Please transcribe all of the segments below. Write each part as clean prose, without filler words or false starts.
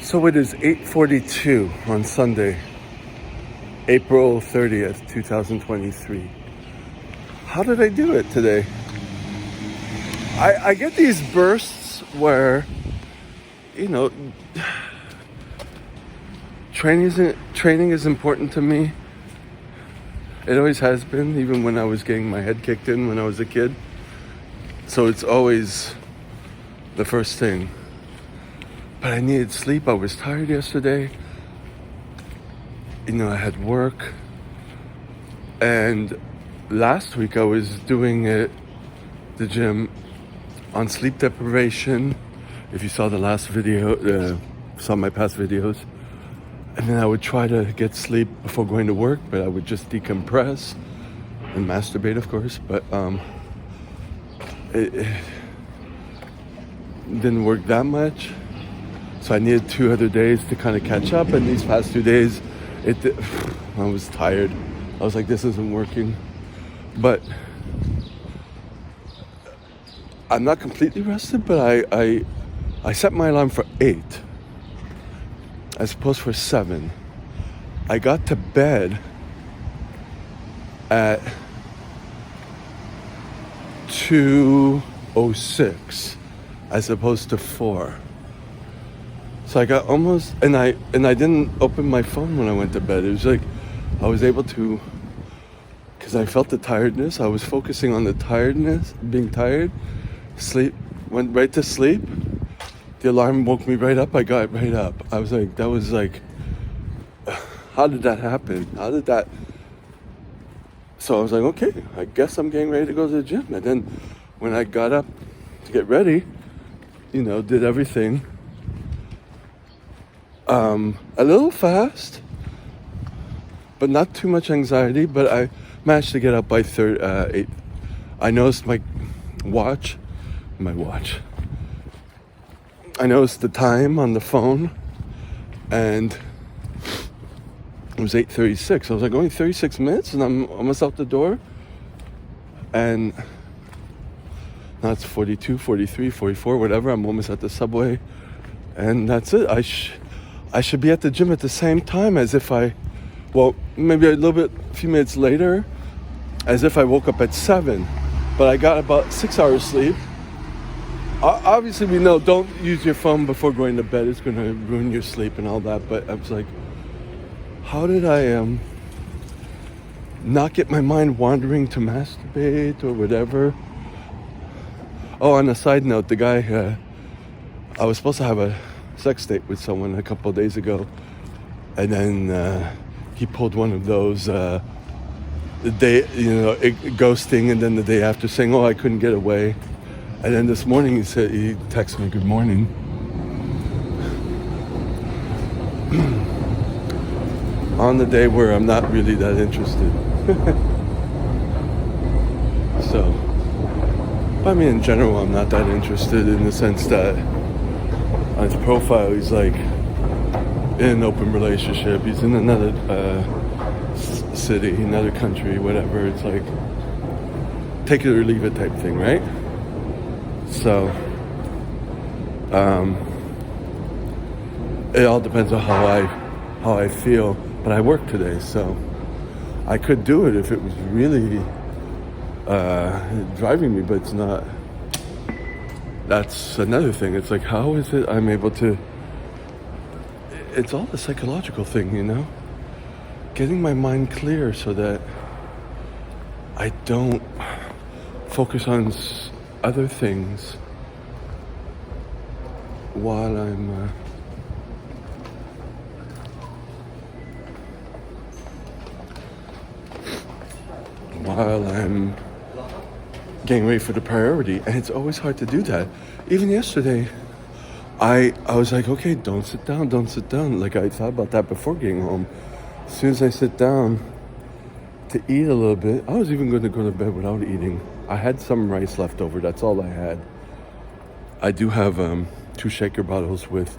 So it is 8:42 on Sunday, April 30th, 2023. How did I do it today? I get these bursts where, you know, training is important to me. It always has been, even when I was getting my head kicked in when I was a kid. So it's always the first thing. But I needed sleep. I was tired yesterday. I had work. And last week I was doing the gym on sleep deprivation. If you saw the last video, saw my past videos. And then I would try to get sleep before going to work, but I would just decompress and masturbate, of course. But it didn't work that much. So I needed 2 other days to kind of catch up. And these past 2 days, I was tired. I was like, this isn't working. But I'm not completely rested, but I set my alarm for 8 as opposed for 7. I got to bed at 2:06 as opposed to 4. So I got almost, and I didn't open my phone when I went to bed. It was like I was able to, because I felt the tiredness. I was focusing on the tiredness, being tired. Sleep, went right to sleep. The alarm woke me right up. I got right up. I was like, how did that happen? So I was like, okay, I guess I'm getting ready to go to the gym. And then when I got up to get ready, did everything. A little fast, but not too much anxiety. But I managed to get up by 8. I noticed my watch. I noticed the time on the phone, and it was 8:36. I was like, only 36 minutes, and I'm almost out the door. And now it's 42, 43, 44, whatever. I'm almost at the subway, and that's it. I should be at the gym at the same time as if maybe a few minutes later, as if I woke up at 7. But I got about 6 hours sleep. Obviously, we know don't use your phone before going to bed. It's going to ruin your sleep and all that. But I was like, how did I not get my mind wandering to masturbate or whatever? Oh, on a side note, the guy, I was supposed to have a sex date with someone a couple of days ago, and then he pulled one of those the day, ghosting, and then the day after saying, oh, I couldn't get away. And then this morning he texted me, good morning. On the day where I'm not really that interested. So, I mean, in general, I'm not that interested in the sense that on his profile, he's like in an open relationship. He's in another city, another country, whatever. It's like take it or leave it type thing, right? So, it all depends on how I feel. But I work today, so I could do it if it was really driving me, but it's not. That's another thing. It's like, how is it I'm able to... It's all a psychological thing, Getting my mind clear so that I don't focus on other things while I'm... while I'm getting ready for the priority. And it's always hard to do that. Even yesterday, I was like, okay, don't sit down. Like, I thought about that before getting home. As soon as I sit down to eat a little bit, I was even going to go to bed without eating. I had some rice left over. That's all I had. I do have 2 shaker bottles with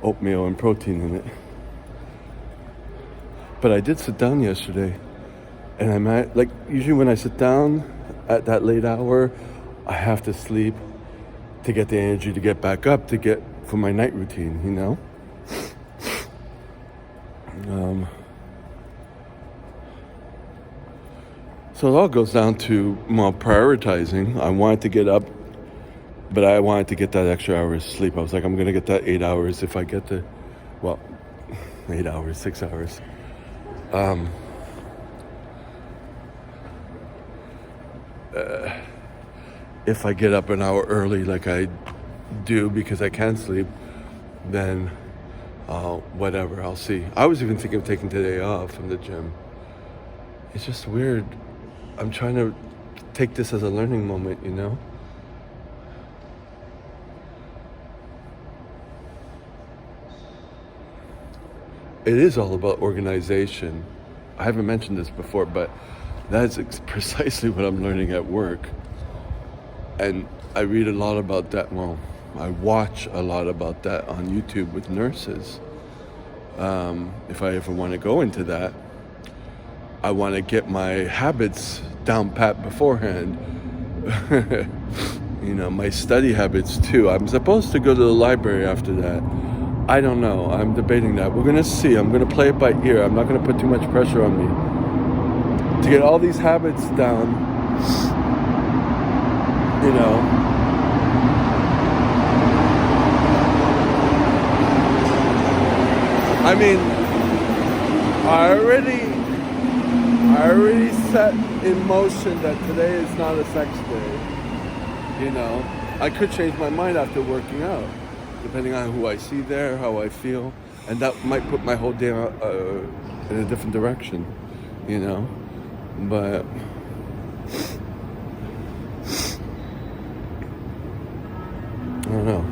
oatmeal and protein in it. But I did sit down yesterday. And I'm usually when I sit down at that late hour, I have to sleep to get the energy to get back up, to get for my night routine, Um, so it all goes down to, well, prioritizing. I wanted to get up, but I wanted to get that extra hour of sleep. I was like, I'm going to get that 8 hours if I get the, well, 8 hours, 6 hours. If I get up an hour early like I do because I can't sleep, then whatever, I'll see. I was even thinking of taking today off from the gym. It's just weird. I'm trying to take this as a learning moment, you know? It is all about organization. I haven't mentioned this before, but that's precisely what I'm learning at work. And I read a lot about that. Well, I watch a lot about that on YouTube with nurses. If I ever want to go into that, I want to get my habits down pat beforehand. You know, my study habits too. I'm supposed to go to the library after that. I don't know. I'm debating that. We're going to see. I'm going to play it by ear. I'm not going to put too much pressure on me. To get all these habits down, you know, I mean, I already set in motion that today is not a sex day. You know, I could change my mind after working out, depending on who I see there, how I feel, and that might put my whole day in a different direction, you know. But I don't know.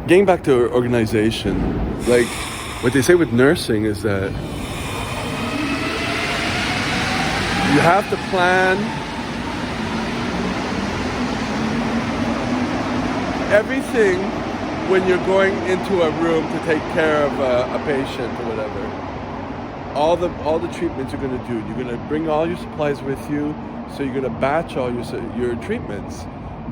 Getting back to organization, like what they say with nursing is that you have to plan everything when you're going into a room to take care of a patient or whatever. All the treatments you're going to do, you're going to bring all your supplies with you, so you're going to batch all your treatments,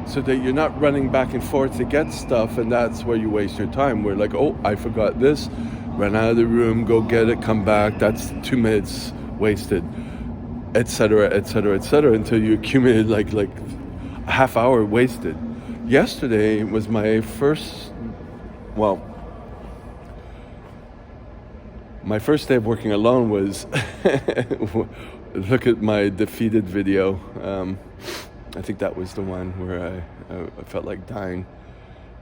so that you're not running back and forth to get stuff, and that's where you waste your time. We're like, oh, I forgot this, run out of the room, go get it, come back. That's 2 minutes wasted, etc., etc., etc., until you accumulate like a half hour wasted. Yesterday was my first, well, my first day of working alone was, look at my defeated video. I think that was the one where I felt like dying.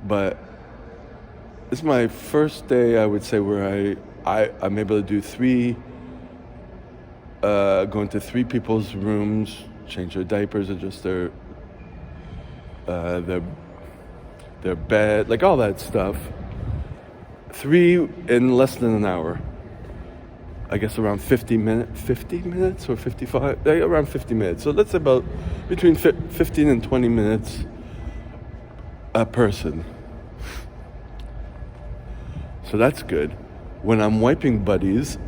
But it's my first day, I would say, where I'm able to do go into 3 people's rooms, change their diapers, adjust their bed, like all that stuff. 3 in less than an hour. I guess around 50 minutes or 55, around 50 minutes. So that's about between 15 and 20 minutes a person. So that's good. When I'm wiping butts,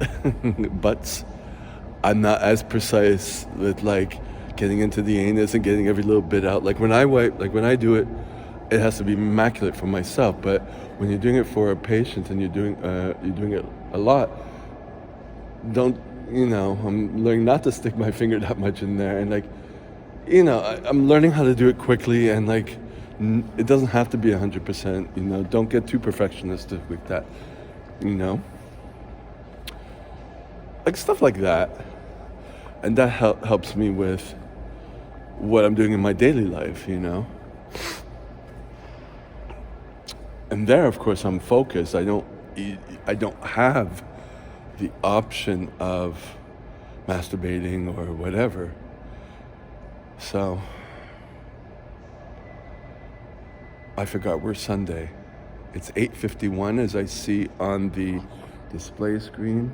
I'm not as precise with like getting into the anus and getting every little bit out. Like when I wipe, like when I do it, it has to be immaculate for myself. But when you're doing it for a patient and you're doing it a lot, I'm learning not to stick my finger that much in there, and like, I'm learning how to do it quickly, and like, it doesn't have to be 100%, don't get too perfectionistic with that, like stuff like that. And that helps me with what I'm doing in my daily life, And there, of course, I'm focused. I don't have the option of masturbating or whatever. So I forgot we're Sunday. It's 8:51 as I see on the display screen.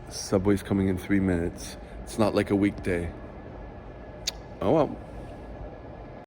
Subway's coming in 3 minutes. It's not like a weekday. Oh well.